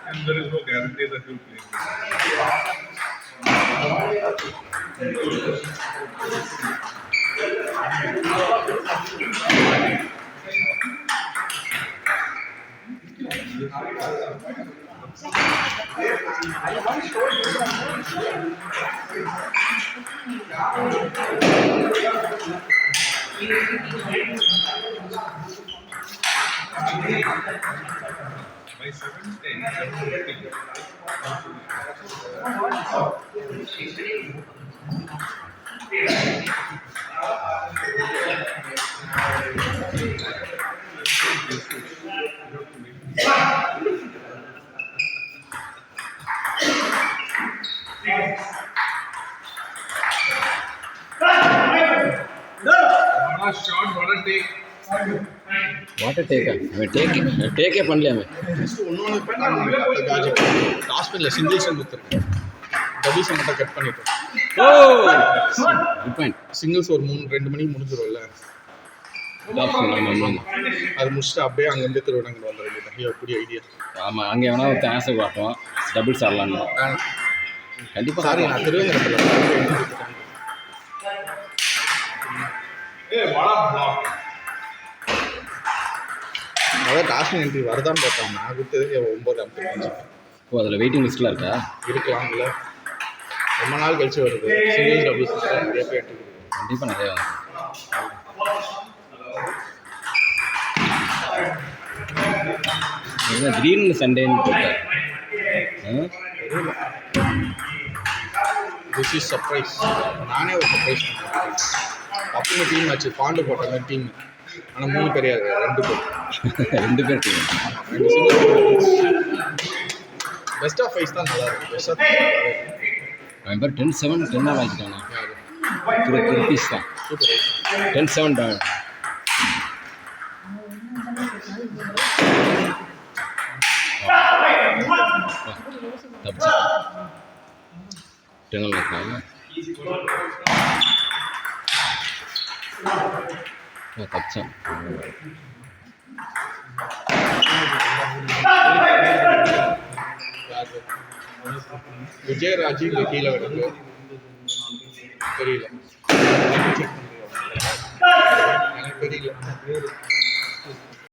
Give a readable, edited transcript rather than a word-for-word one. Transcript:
And there is no guarantee that you'll play. By 7:10, 7:50. Shot, what a take. What a take. Take பண்ணல அவன். Just ஒன்னொன்னு பண்ணாங்க. Logic. ஹாஸ்பிடல்ல singles கொடுத்துருக்கேன். Doubles மட்டும் கட் பண்ணிட்டோம். ஓ! Good point. சிங்கிள்ஸ் ஒரு 2 மணிக்கு முடிஞ்சிரும்ல. அது முடிச்சுட்டு அப்படியே அங்கேருந்து திருவிடங்கள் வந்துட வேண்டியது. எப்படி ஐடியா? ஆமாம், அங்கே வேணா ஒரு ஆன்சர் பார்ப்போம். டபுள்ஸ் ஆடலான்னு கண்டிப்பாக. சாரி, நான் திருவேங்கடத்தில் அதான் காஷ்மீர் என்ட்ரி வருதான்னு பார்த்தாங்க. நான் கொடுத்தது 9:55. ஓ, அதில் வெயிட்டிங் லிஸ்ட்டில் இருக்கா? இருக்கலாம்ல, ரொம்ப நாள் கழிச்சு வருது. சிங்கிள்ஸ் டபுள்ஸ் நிறைய பேர் என்ட்ரி கண்டிப்பாக நிறைய வந்து திடீர்னு சண்டேன்னு போட்டார். This is surprise. நானே ஒரு சர்ப்ரைஸ் பண்ணுறேன். அப்படின்னு டீம் ஆச்சு, பாண்டு போட்ட மாதிரி டீம். ஆனால் 3 பேர் 2 பேர் 2 பேர் டீம். 2 சிங்கிள். பெஸ்ட் ஆஃப் 5 தான் நல்லா இருக்கு. பெஸ்ட் ஆஃப் 5 அவன் பேர் 10-7 10 ஆகிட்டானா? திருப்பீஸ் தான். 10-7 தான். தப்பு டெனல் இருக்காங்க. தப்சம் விஜயராஜ் இங்கே கீழே கிடக்கு. தெரியல, எனக்கு தெரியல.